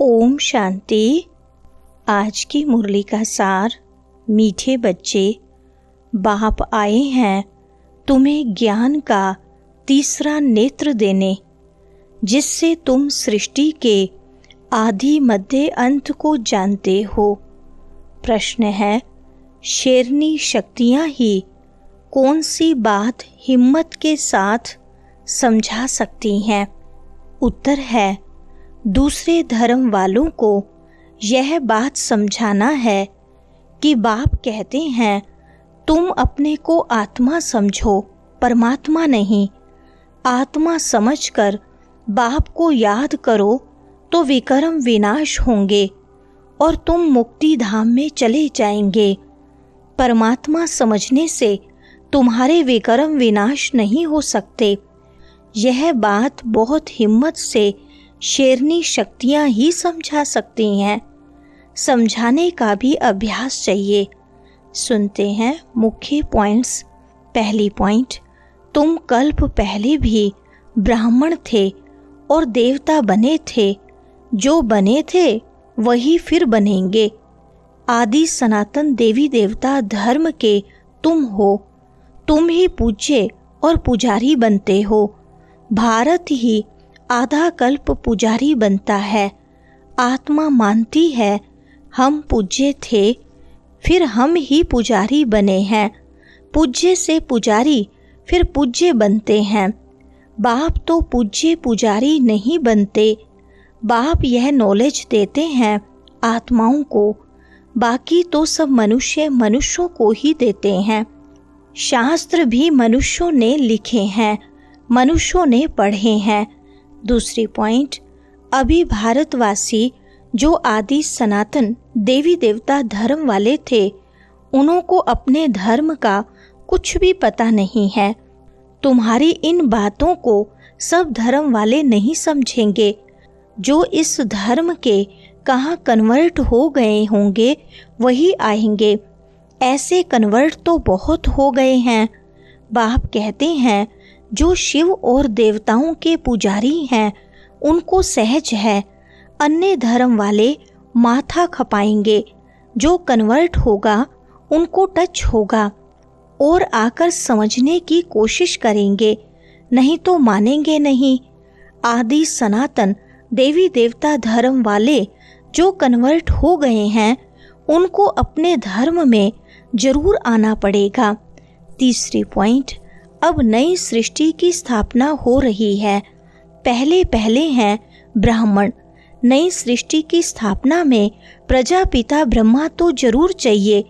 ओम शांति। आज की मुरली का सार। मीठे बच्चे, बाप आए हैं तुम्हें ज्ञान का तीसरा नेत्र देने, जिससे तुम सृष्टि के आदि मध्य अंत को जानते हो। प्रश्न है, शेरनी शक्तियाँ ही कौन सी बात हिम्मत के साथ समझा सकती हैं? उत्तर है, दूसरे धर्म वालों को यह बात समझाना है कि बाप कहते हैं तुम अपने को आत्मा समझो, परमात्मा नहीं। आत्मा समझकर बाप को याद करो तो विकर्म विनाश होंगे और तुम मुक्ति धाम में चले जाएंगे। परमात्मा समझने से तुम्हारे विकर्म विनाश नहीं हो सकते। यह बात बहुत हिम्मत से शेरनी शक्तियाँ ही समझा सकती हैं। समझाने का भी अभ्यास चाहिए। सुनते हैं मुख्य पॉइंट्स। पहली पॉइंट, तुम कल्प पहले भी ब्राह्मण थे और देवता बने थे। जो बने थे वही फिर बनेंगे। आदि सनातन देवी देवता धर्म के तुम हो। तुम ही पूज्य और पुजारी बनते हो। भारत ही आधा कल्प पुजारी बनता है। आत्मा मानती है हम पूज्य थे, फिर हम ही पुजारी बने हैं। पूज्य से पुजारी फिर पूज्य बनते हैं। बाप तो पूज्य पुजारी नहीं बनते। बाप यह नॉलेज देते हैं आत्माओं को, बाकी तो सब मनुष्यों को ही देते हैं। शास्त्र भी मनुष्यों ने लिखे हैं, मनुष्यों ने पढ़े हैं। दूसरी पॉइंट, अभी भारतवासी जो आदि सनातन देवी देवता धर्म वाले थे, उनको अपने धर्म का कुछ भी पता नहीं है। तुम्हारी इन बातों को सब धर्म वाले नहीं समझेंगे। जो इस धर्म के कहाँ कन्वर्ट हो गए होंगे वही आएंगे। ऐसे कन्वर्ट तो बहुत हो गए हैं। बाप कहते हैं जो शिव और देवताओं के पुजारी हैं उनको सहज है। अन्य धर्म वाले माथा खपाएंगे। जो कन्वर्ट होगा उनको टच होगा और आकर समझने की कोशिश करेंगे, नहीं तो मानेंगे नहीं। आदि सनातन देवी देवता धर्म वाले जो कन्वर्ट हो गए हैं उनको अपने धर्म में जरूर आना पड़ेगा। तीसरी पॉइंट, अब नई सृष्टि की स्थापना हो रही है। पहले पहले हैं ब्राह्मण। नई सृष्टि की स्थापना में प्रजापिता ब्रह्मा तो जरूर चाहिए।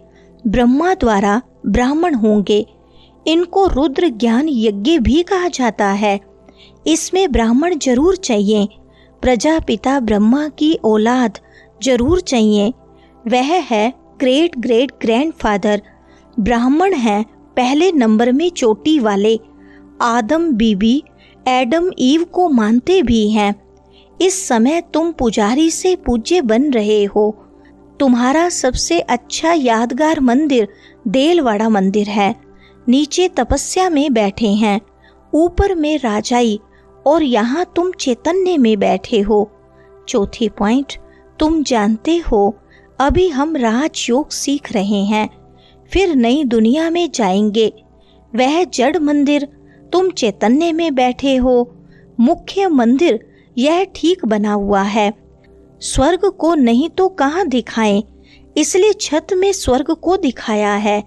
ब्रह्मा द्वारा ब्राह्मण होंगे। इनको रुद्र ज्ञान यज्ञ भी कहा जाता है। इसमें ब्राह्मण जरूर चाहिए। प्रजापिता ब्रह्मा की औलाद जरूर चाहिए। वह है ग्रेट ग्रेट ग्रैंडफादर। ब्राह्मण है पहले नंबर में चोटी वाले। आदम बीबी एडम ईव को मानते भी हैं। इस समय तुम पुजारी से पूज्य बन रहे हो। तुम्हारा सबसे अच्छा यादगार मंदिर देलवाड़ा मंदिर है। नीचे तपस्या में बैठे हैं, ऊपर में राजाई, और यहाँ तुम चैतन्य में बैठे हो। चौथी पॉइंट, तुम जानते हो अभी हम राजयोग सीख रहे हैं, फिर नई दुनिया में जाएंगे। वह जड़ मंदिर, तुम चैतन्य में बैठे हो। मुख्य मंदिर यह ठीक बना हुआ है। स्वर्ग को नहीं तो कहाँ दिखाएं, इसलिए छत में स्वर्ग को दिखाया है।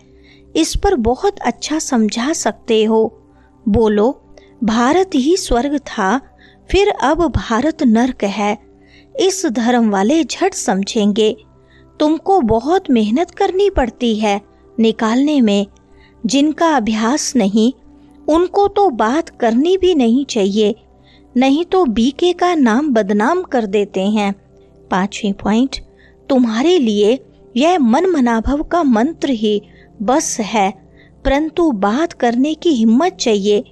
इस पर बहुत अच्छा समझा सकते हो। बोलो, भारत ही स्वर्ग था, फिर अब भारत नर्क है। इस धर्म वाले झट समझेंगे। तुमको बहुत मेहनत करनी पड़ती है निकालने में। जिनका अभ्यास नहीं उनको तो बात करनी भी नहीं चाहिए, नहीं तो बीके का नाम बदनाम कर देते हैं। पांचवी पॉइंट, तुम्हारे लिए यह मन मनाभव का मंत्र ही बस है, परंतु बात करने की हिम्मत चाहिए।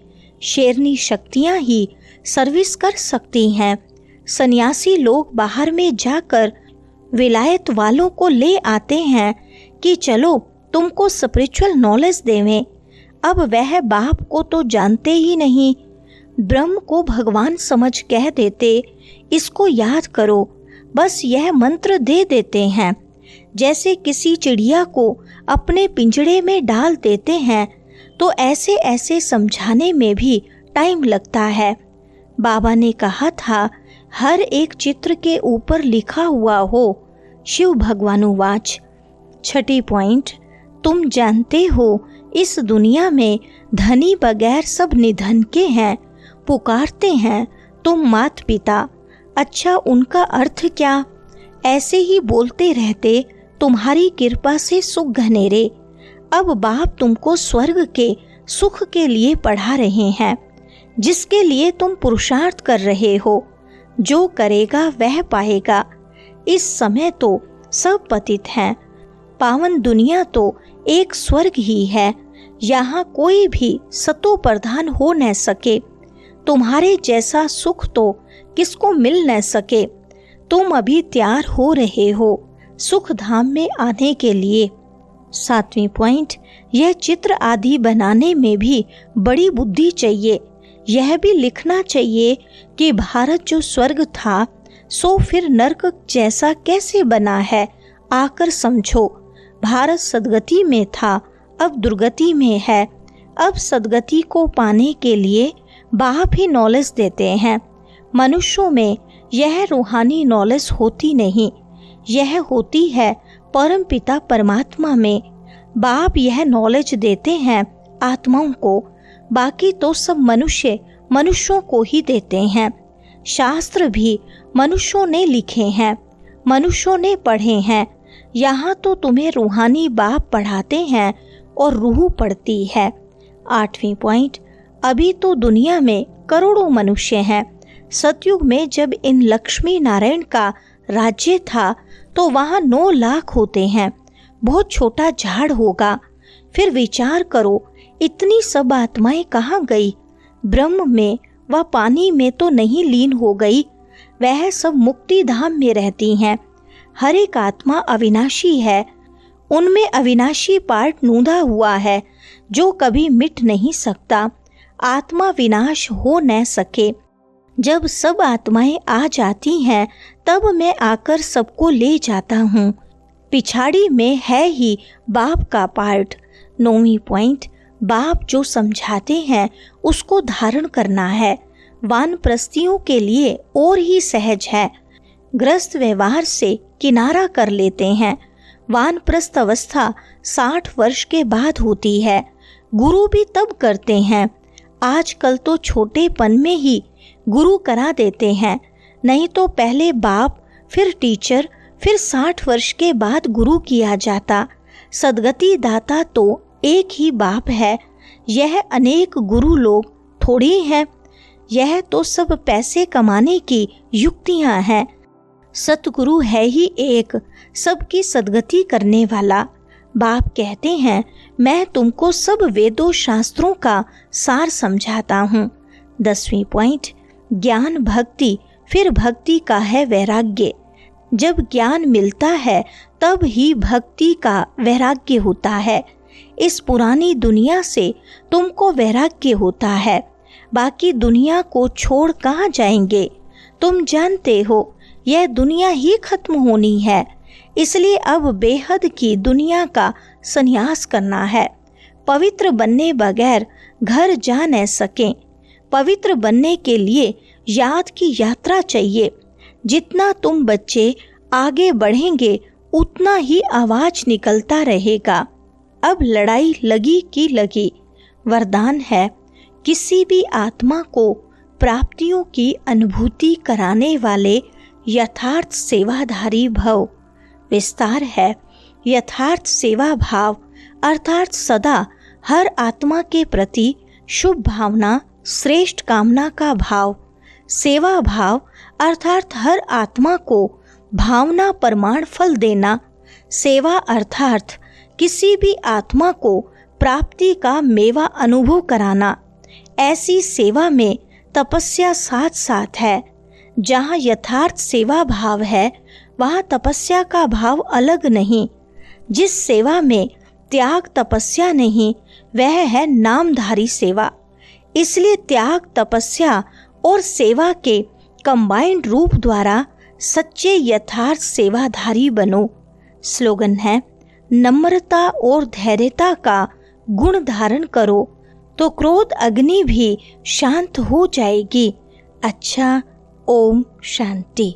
शेरनी शक्तियाँ ही सर्विस कर सकती हैं। सन्यासी लोग बाहर में जाकर विलायत वालों को ले आते हैं कि चलो तुमको स्पिरिचुअल नॉलेज देवें। अब वह बाप को तो जानते ही नहीं। ब्रह्म को भगवान समझ कह देते, इसको याद करो। बस यह मंत्र दे देते हैं। जैसे किसी चिड़िया को अपने पिंजड़े में डाल देते हैं, तो ऐसे ऐसे समझाने में भी टाइम लगता है। बाबा ने कहा था, हर एक चित्र के ऊपर लिखा हुआ हो। शिव भगवानुवाच। 6 पॉइंट, तुम जानते हो इस दुनिया में धनी बगैर सब निधन के हैं। पुकारते हैं तुम मात पिता, अच्छा उनका अर्थ क्या? ऐसे ही बोलते रहते, तुम्हारी कृपा से सुख घनेरे। अब बाप तुमको स्वर्ग के सुख के लिए पढ़ा रहे हैं, जिसके लिए तुम पुरुषार्थ कर रहे हो। जो करेगा वह पाएगा। इस समय तो सब पतित हैं। पावन दुनिया तो एक स्वर्ग ही है। यहाँ कोई भी सतो प्रधान हो न सके। तुम्हारे जैसा सुख तो किसको मिल न सके। तुम अभी तैयार हो रहे हो सुख धाम में आने के लिए। 7 पॉइंट, यह चित्र आदि बनाने में भी बड़ी बुद्धि चाहिए। यह भी लिखना चाहिए कि भारत जो स्वर्ग था सो फिर नरक जैसा कैसे बना है, आकर समझो। भारत सदगति में था, अब दुर्गति में है। अब सदगति को पाने के लिए बाप ही नॉलेज देते हैं। मनुष्यों में यह रूहानी नॉलेज होती नहीं, यह होती है परम पिता परमात्मा में। बाप यह नॉलेज देते हैं आत्माओं को, बाकी तो सब मनुष्यों को ही देते हैं। शास्त्र भी मनुष्यों ने लिखे हैं, मनुष्यों ने पढ़े हैं। यहाँ तो तुम्हें रूहानी बाप पढ़ाते हैं और रूह पढ़ती है। 8 पॉइंट, अभी तो दुनिया में करोड़ों मनुष्य हैं। सतयुग में जब इन लक्ष्मी नारायण का राज्य था तो वहाँ 9 लाख होते हैं। बहुत छोटा झाड़ होगा। फिर विचार करो, इतनी सब आत्माएं कहाँ गई? ब्रह्म में व पानी में तो नहीं लीन हो गई। वह सब मुक्ति धाम में रहती हैं। हर एक आत्मा अविनाशी है। उनमें अविनाशी पार्ट नूंदा हुआ है जो कभी मिट नहीं सकता। आत्मा विनाश हो न सके। जब सब आत्माएं आ जाती हैं तब मैं आकर सबको ले जाता हूँ। पिछाड़ी में है ही बाप का पार्ट। 9 पॉइंट, बाप जो समझाते हैं उसको धारण करना है। वानप्रस्थियों के लिए और ही सहज है। ग्रस्त व्यवहार से किनारा कर लेते हैं। वानप्रस्थ अवस्था 60 वर्ष के बाद होती है। गुरु भी तब करते हैं। आजकल तो छोटेपन में ही गुरु करा देते हैं, नहीं तो पहले बाप, फिर टीचर, फिर 60 वर्ष के बाद गुरु किया जाता। सदगति दाता तो एक ही बाप है। यह अनेक गुरु लोग थोड़ी हैं। यह तो सब पैसे कमाने की युक्तियां हैं। सतगुरु है ही एक, सबकी सदगति करने वाला। बाप कहते हैं, मैं तुमको सब वेदों शास्त्रों का सार समझाता हूँ। 10 पॉइंट, ज्ञान भक्ति, फिर भक्ति का है वैराग्य। जब ज्ञान मिलता है तब ही भक्ति का वैराग्य होता है। इस पुरानी दुनिया से तुमको वैराग्य होता है। बाकी दुनिया को छोड़ कहाँ जाएंगे? तुम जानते हो यह दुनिया ही खत्म होनी है। इसलिए अब बेहद की दुनिया का संन्यास करना है। पवित्र बनने बगैर घर जा न सकें। पवित्र बनने के लिए याद की यात्रा चाहिए। जितना तुम बच्चे आगे बढ़ेंगे उतना ही आवाज निकलता रहेगा। अब लड़ाई लगी की लगी। वरदान है, किसी भी आत्मा को प्राप्तियों की अनुभूति कराने वाले यथार्थ सेवाधारी भव। विस्तार है, यथार्थ सेवा भाव अर्थात सदा हर आत्मा के प्रति शुभ भावना, श्रेष्ठ कामना का भाव। सेवा भाव अर्थात हर आत्मा को भावना प्रमाण फल देना। सेवा अर्थात किसी भी आत्मा को प्राप्ति का मेवा अनुभव कराना। ऐसी सेवा में तपस्या साथ साथ है। जहाँ यथार्थ सेवा भाव है वहाँ तपस्या का भाव अलग नहीं। जिस सेवा में त्याग तपस्या नहीं वह है नामधारी सेवा। इसलिए त्याग तपस्या और सेवा के कंबाइंड रूप द्वारा सच्चे यथार्थ सेवाधारी बनो। स्लोगन है, नम्रता और धैर्यता का गुण धारण करो तो क्रोध अग्नि भी शांत हो जाएगी। अच्छा, ओम शांति।